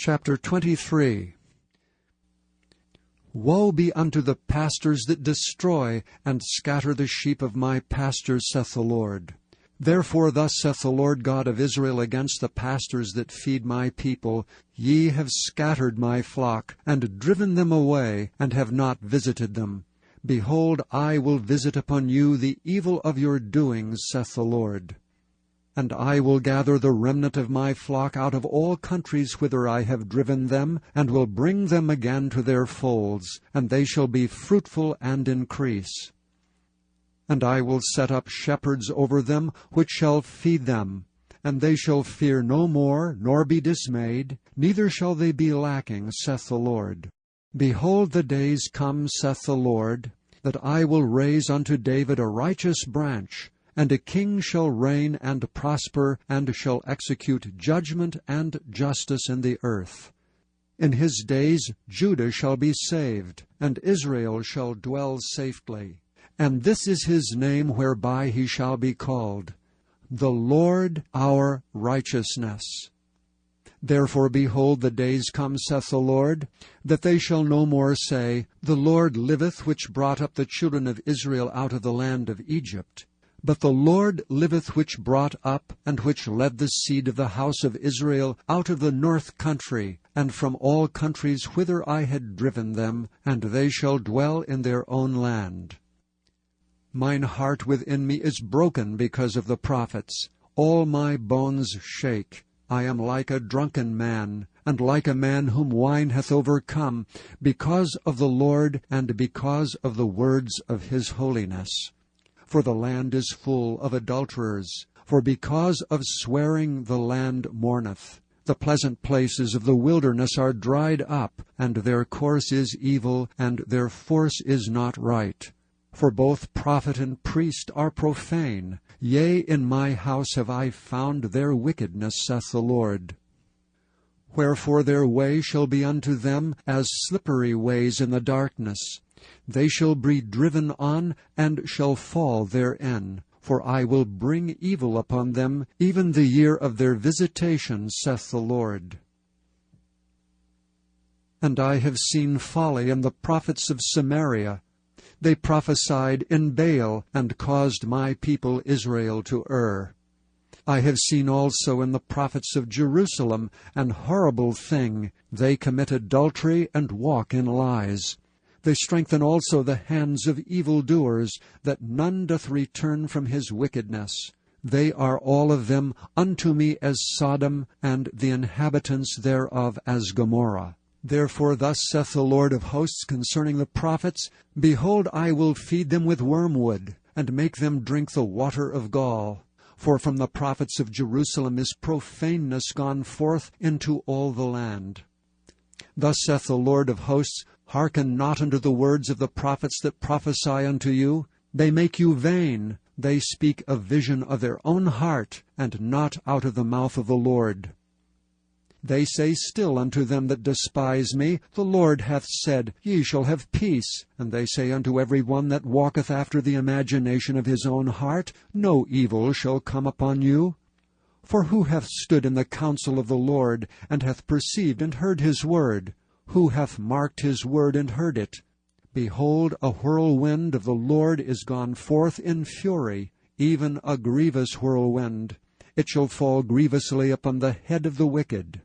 Chapter 23. Woe be unto the pastors that destroy and scatter the sheep of my pastors, saith the Lord. Therefore thus saith the Lord God of Israel against the pastors that feed my people, Ye have scattered my flock, and driven them away, and have not visited them. Behold, I will visit upon you the evil of your doings, saith the Lord. And I will gather the remnant of my flock out of all countries whither I have driven them, and will bring them again to their folds, and they shall be fruitful and increase. And I will set up shepherds over them, which shall feed them. And they shall fear no more, nor be dismayed, neither shall they be lacking, saith the Lord. Behold, the days come, saith the Lord, that I will raise unto David a righteous branch, and a king shall reign and prosper, and shall execute judgment and justice in the earth. In his days Judah shall be saved, and Israel shall dwell safely. And this is his name whereby he shall be called, the Lord our righteousness. Therefore, behold, the days come, saith the Lord, that they shall no more say, The Lord liveth, which brought up the children of Israel out of the land of Egypt. But the Lord liveth, which brought up, and which led the seed of the house of Israel out of the north country, and from all countries whither I had driven them, and they shall dwell in their own land. Mine heart within me is broken because of the prophets. All my bones shake. I am like a drunken man, and like a man whom wine hath overcome, because of the Lord, and because of the words of his holiness. For the land is full of adulterers, for because of swearing the land mourneth. The pleasant places of the wilderness are dried up, and their course is evil, and their force is not right. For both prophet and priest are profane. Yea, in my house have I found their wickedness, saith the Lord. Wherefore their way shall be unto them as slippery ways in the darkness. They shall be driven on, and shall fall therein. For I will bring evil upon them, even the year of their visitation, saith the Lord. And I have seen folly in the prophets of Samaria. They prophesied in Baal, and caused my people Israel to err. I have seen also in the prophets of Jerusalem an horrible thing. They commit adultery and walk in lies. They strengthen also the hands of evildoers, that none doth return from his wickedness. They are all of them unto me as Sodom, and the inhabitants thereof as Gomorrah. Therefore thus saith the Lord of hosts concerning the prophets, Behold, I will feed them with wormwood, and make them drink the water of gall. For from the prophets of Jerusalem is profaneness gone forth into all the land. Thus saith the Lord of hosts, Hearken not unto the words of the prophets that prophesy unto you. They make you vain. They speak a vision of their own heart, and not out of the mouth of the Lord. They say still unto them that despise me, The Lord hath said, Ye shall have peace. And they say unto every one that walketh after the imagination of his own heart, No evil shall come upon you. For who hath stood in the counsel of the Lord, and hath perceived and heard his word? Who hath marked his word and heard it? Behold, a whirlwind of the Lord is gone forth in fury, even a grievous whirlwind. It shall fall grievously upon the head of the wicked.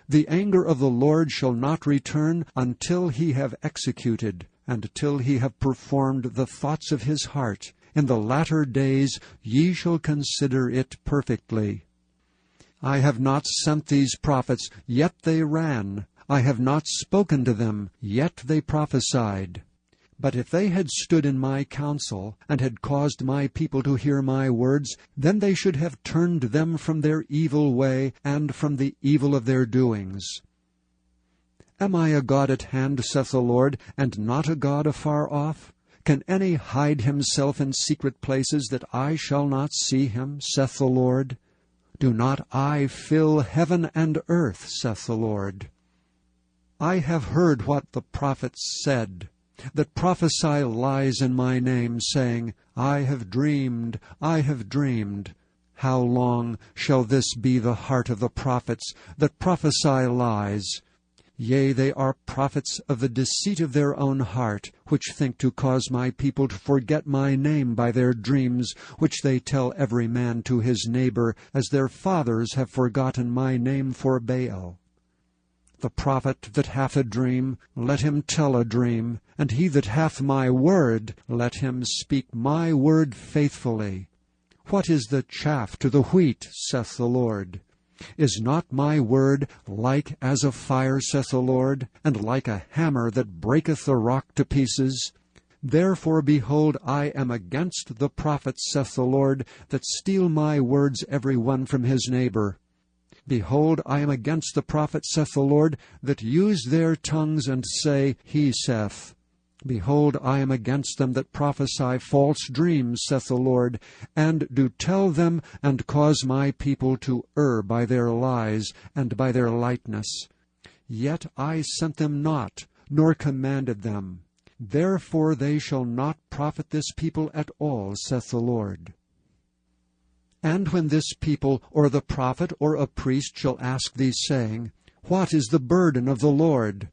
The anger of the Lord shall not return until he have executed, and till he have performed the thoughts of his heart. In the latter days ye shall consider it perfectly. I have not sent these prophets, yet they ran. I have not spoken to them, yet they prophesied. But if they had stood in my counsel, and had caused my people to hear my words, then they should have turned them from their evil way, and from the evil of their doings. Am I a God at hand, saith the Lord, and not a God afar off? Can any hide himself in secret places, that I shall not see him, saith the Lord? Do not I fill heaven and earth, saith the Lord? I have heard what the prophets said, that prophesy lies in my name, saying, I have dreamed, I have dreamed. How long shall this be the heart of the prophets that prophesy lies? Yea, they are prophets of the deceit of their own heart, which think to cause my people to forget my name by their dreams, which they tell every man to his neighbor, as their fathers have forgotten my name for Baal. The prophet that hath a dream, let him tell a dream, and he that hath my word, let him speak my word faithfully. What is the chaff to the wheat, saith the Lord? Is not my word like as a fire, saith the Lord, and like a hammer that breaketh the rock to pieces? Therefore, behold, I am against the prophets, saith the Lord, that steal my words every one from his neighbor. Behold, I am against the prophets, saith the Lord, that use their tongues and say, He saith. Behold, I am against them that prophesy false dreams, saith the Lord, and do tell them, and cause my people to err by their lies and by their lightness. Yet I sent them not, nor commanded them. Therefore they shall not profit this people at all, saith the Lord. And when this people, or the prophet, or a priest shall ask thee, saying, What is the burden of the Lord?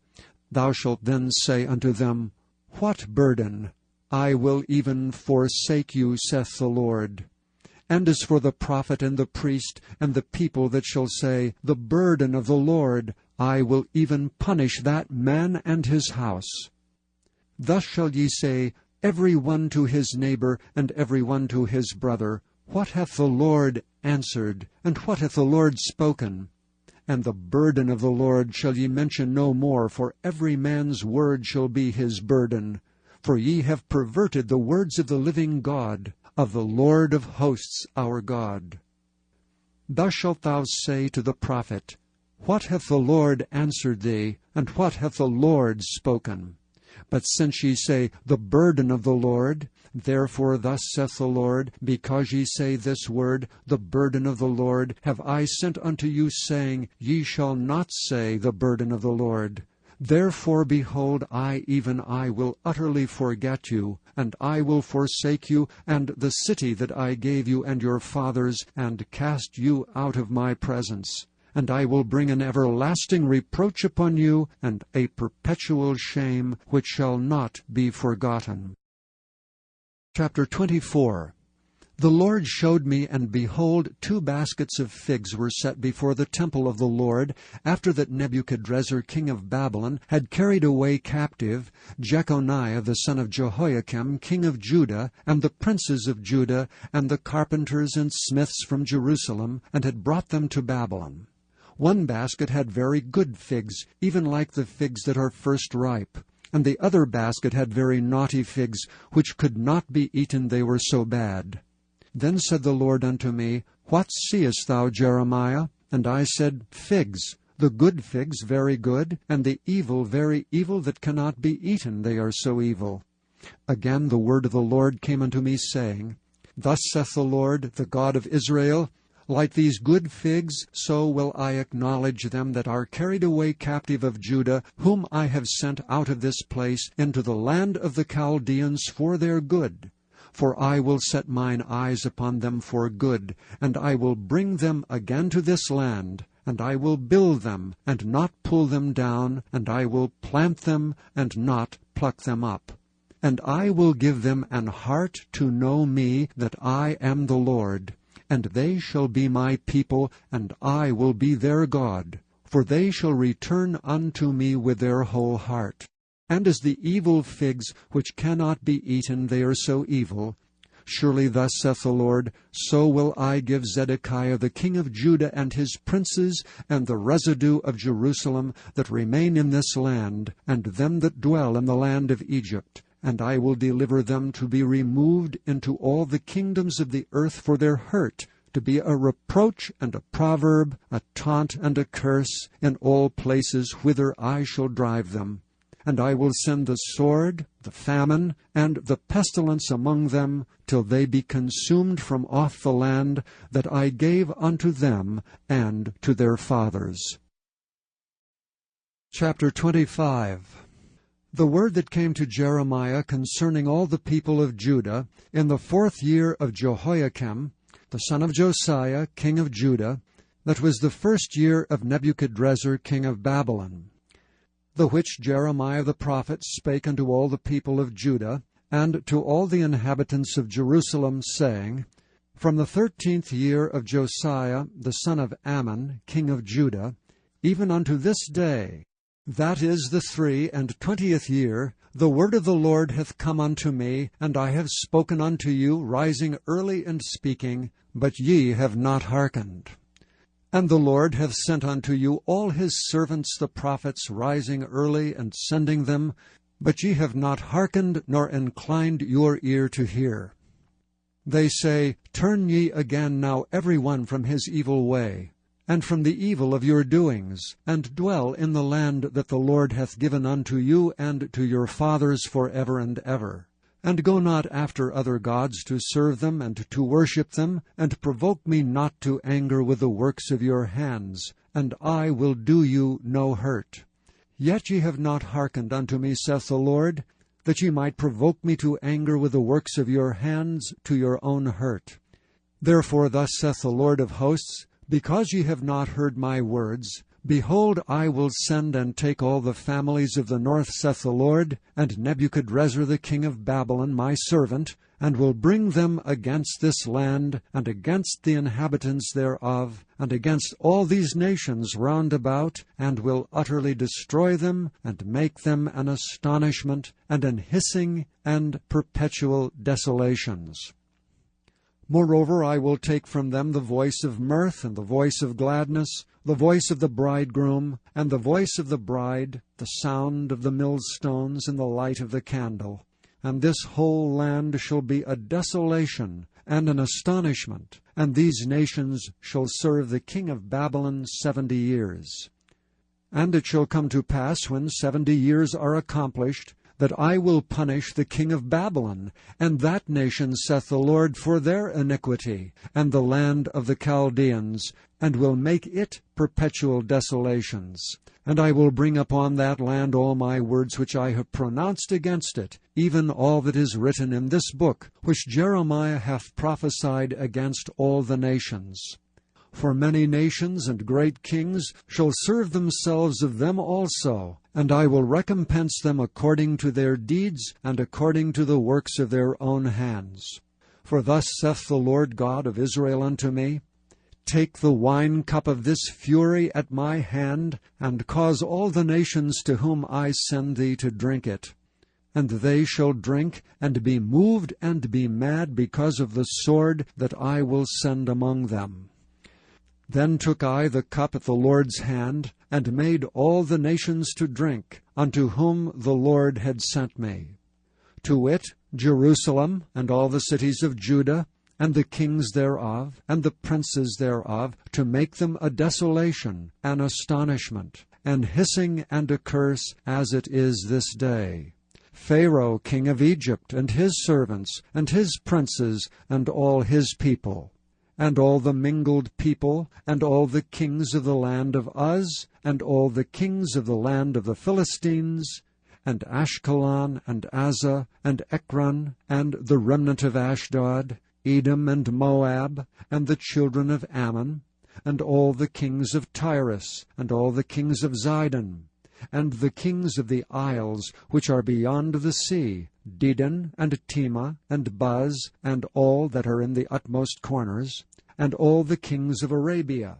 Thou shalt then say unto them, What burden? I will even forsake you, saith the Lord. And as for the prophet and the priest and the people that shall say, The burden of the Lord, I will even punish that man and his house. Thus shall ye say, every one to his neighbor, and every one to his brother, What hath the Lord answered, and what hath the Lord spoken? And the burden of the Lord shall ye mention no more, for every man's word shall be his burden. For ye have perverted the words of the living God, of the Lord of hosts our God. Thus shalt thou say to the prophet, What hath the Lord answered thee, and what hath the Lord spoken? But since ye say, The burden of the Lord, therefore thus saith the Lord, because ye say this word, The burden of the Lord, have I sent unto you, saying, Ye shall not say, The burden of the Lord. Therefore, behold, I, even I, will utterly forget you, and I will forsake you, and the city that I gave you and your fathers, and cast you out of my presence. And I will bring an everlasting reproach upon you, and a perpetual shame, which shall not be forgotten. Chapter 24. The Lord showed me, and behold, 2 baskets of figs were set before the temple of the Lord, after that Nebuchadrezzar king of Babylon had carried away captive Jeconiah the son of Jehoiakim king of Judah, and the princes of Judah, and the carpenters and smiths from Jerusalem, and had brought them to Babylon. 1 basket had very good figs, even like the figs that are first ripe. And the other basket had very naughty figs, which could not be eaten, they were so bad. Then said the Lord unto me, What seest thou, Jeremiah? And I said, Figs, the good figs very good, and the evil very evil, that cannot be eaten, they are so evil. Again the word of the Lord came unto me, saying, Thus saith the Lord, the God of Israel, Like these good figs, so will I acknowledge them that are carried away captive of Judah, whom I have sent out of this place into the land of the Chaldeans for their good. For I will set mine eyes upon them for good, and I will bring them again to this land, and I will build them, and not pull them down, and I will plant them, and not pluck them up. And I will give them an heart to know me, that I am the Lord. And they shall be my people, and I will be their God. For they shall return unto me with their whole heart. And as the evil figs, which cannot be eaten, they are so evil. Surely thus saith the Lord, so will I give Zedekiah the king of Judah and his princes, and the residue of Jerusalem that remain in this land, and them that dwell in the land of Egypt. And I will deliver them to be removed into all the kingdoms of the earth for their hurt, to be a reproach and a proverb, a taunt and a curse, in all places whither I shall drive them. And I will send the sword, the famine, and the pestilence among them, till they be consumed from off the land that I gave unto them and to their fathers. Chapter 25. The word that came to Jeremiah concerning all the people of Judah, in the 4th year of Jehoiakim, the son of Josiah, king of Judah, that was the 1st year of Nebuchadrezzar, king of Babylon. the which Jeremiah the prophet spake unto all the people of Judah, and to all the inhabitants of Jerusalem, saying, From the 13th year of Josiah the son of Ammon, king of Judah, even unto this day, that is the 23 year, the word of the Lord hath come unto me, and I have spoken unto you, rising early and speaking, but ye have not hearkened. And the Lord hath sent unto you all his servants the prophets, rising early and sending them, but ye have not hearkened, nor inclined your ear to hear. They say, Turn ye again now every one from his evil way, and from the evil of your doings, and dwell in the land that the Lord hath given unto you and to your fathers for ever and ever. And go not after other gods to serve them and to worship them, and provoke me not to anger with the works of your hands, and I will do you no hurt. Yet ye have not hearkened unto me, saith the Lord, that ye might provoke me to anger with the works of your hands to your own hurt. Therefore thus saith the Lord of hosts, Because ye have not heard my words, behold, I will send and take all the families of the north, saith the Lord, and Nebuchadrezzar the king of Babylon my servant, and will bring them against this land, and against the inhabitants thereof, and against all these nations round about, and will utterly destroy them, and make them an astonishment, and an hissing, and perpetual desolations. Moreover, I will take from them the voice of mirth, and the voice of gladness, the voice of the bridegroom, and the voice of the bride, the sound of the millstones, and the light of the candle. And this whole land shall be a desolation, and an astonishment, and these nations shall serve the king of Babylon 70 years. And it shall come to pass, when 70 years are accomplished, that I will punish the king of Babylon, and that nation, saith the Lord, for their iniquity, and the land of the Chaldeans, and will make it perpetual desolations. And I will bring upon that land all my words which I have pronounced against it, even all that is written in this book, which Jeremiah hath prophesied against all the nations. For many nations and great kings shall serve themselves of them also, and I will recompense them according to their deeds, and according to the works of their own hands. For thus saith the Lord God of Israel unto me, Take the wine cup of this fury at my hand, and cause all the nations to whom I send thee to drink it. And they shall drink, and be moved, and be mad, because of the sword that I will send among them. Then took I the cup at the Lord's hand, and made all the nations to drink, unto whom the Lord had sent me. To wit, Jerusalem, and all the cities of Judah, and the kings thereof, and the princes thereof, to make them a desolation, an astonishment, an hissing and a curse, as it is this day. Pharaoh king of Egypt, and his servants, and his princes, and all his people, and all the mingled people, and all the kings of the land of Uz, and all the kings of the land of the Philistines, and Ashkelon, and Azzah, and Ekron, and the remnant of Ashdod, Edom and Moab, and the children of Ammon, and all the kings of Tyrus, and all the kings of Zidon, and the kings of the isles which are beyond the sea, Dedan, and Tema, and Buz, and all that are in the utmost corners, and all the kings of Arabia,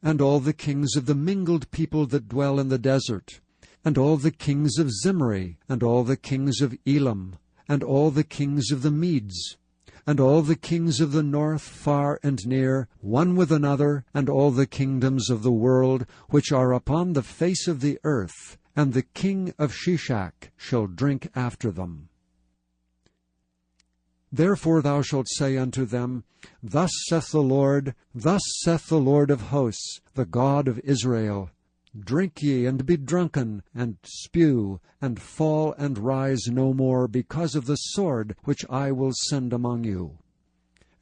and all the kings of the mingled people that dwell in the desert, and all the kings of Zimri, and all the kings of Elam, and all the kings of the Medes, and all the kings of the north far and near, one with another, and all the kingdoms of the world which are upon the face of the earth, and the king of Shishak shall drink after them. Therefore thou shalt say unto them, Thus saith the Lord of hosts, the God of Israel, Drink ye, and be drunken, and spew, and fall, and rise no more, because of the sword which I will send among you.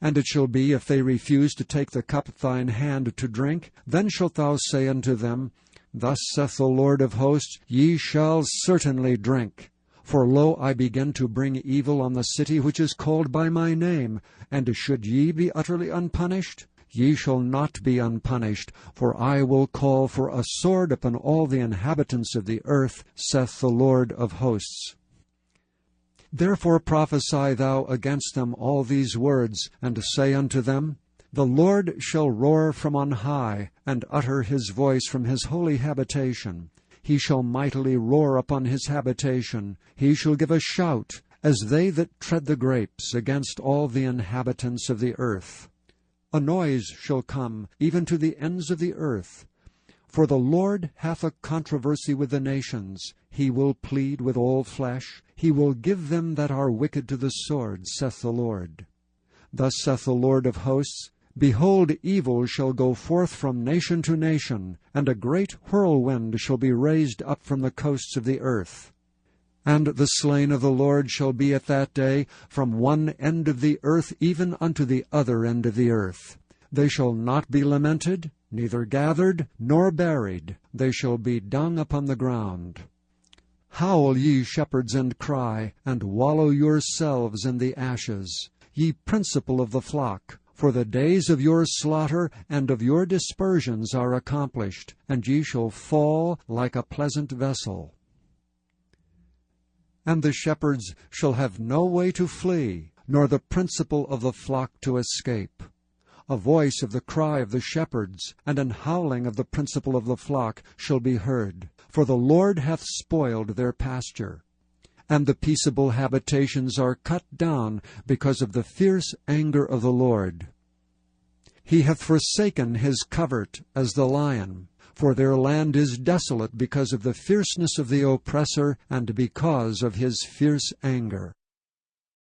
And it shall be, if they refuse to take the cup at thine hand to drink, then shalt thou say unto them, Thus saith the Lord of hosts, Ye shall certainly drink. For lo, I begin to bring evil on the city which is called by my name, and should ye be utterly unpunished? Ye shall not be unpunished, for I will call for a sword upon all the inhabitants of the earth, saith the Lord of hosts. Therefore prophesy thou against them all these words, and say unto them, The Lord shall roar from on high, and utter his voice from his holy habitation. He shall mightily roar upon his habitation. He shall give a shout, as they that tread the grapes, against all the inhabitants of the earth. A noise shall come even to the ends of the earth. For the Lord hath a controversy with the nations. He will plead with all flesh. He will give them that are wicked to the sword, saith the Lord. Thus saith the Lord of hosts, Behold, evil shall go forth from nation to nation, and a great whirlwind shall be raised up from the coasts of the earth. And the slain of the Lord shall be at that day from one end of the earth even unto the other end of the earth. They shall not be lamented, neither gathered, nor buried. They shall be dung upon the ground. Howl, ye shepherds, and cry, and wallow yourselves in the ashes, ye principal of the flock. For the days of your slaughter and of your dispersions are accomplished, and ye shall fall like a pleasant vessel. And the shepherds shall have no way to flee, nor the principal of the flock to escape. A voice of the cry of the shepherds, and an howling of the principal of the flock shall be heard, for the Lord hath spoiled their pasture. And the peaceable habitations are cut down because of the fierce anger of the Lord. He hath forsaken his covert as the lion, for their land is desolate because of the fierceness of the oppressor, and because of his fierce anger.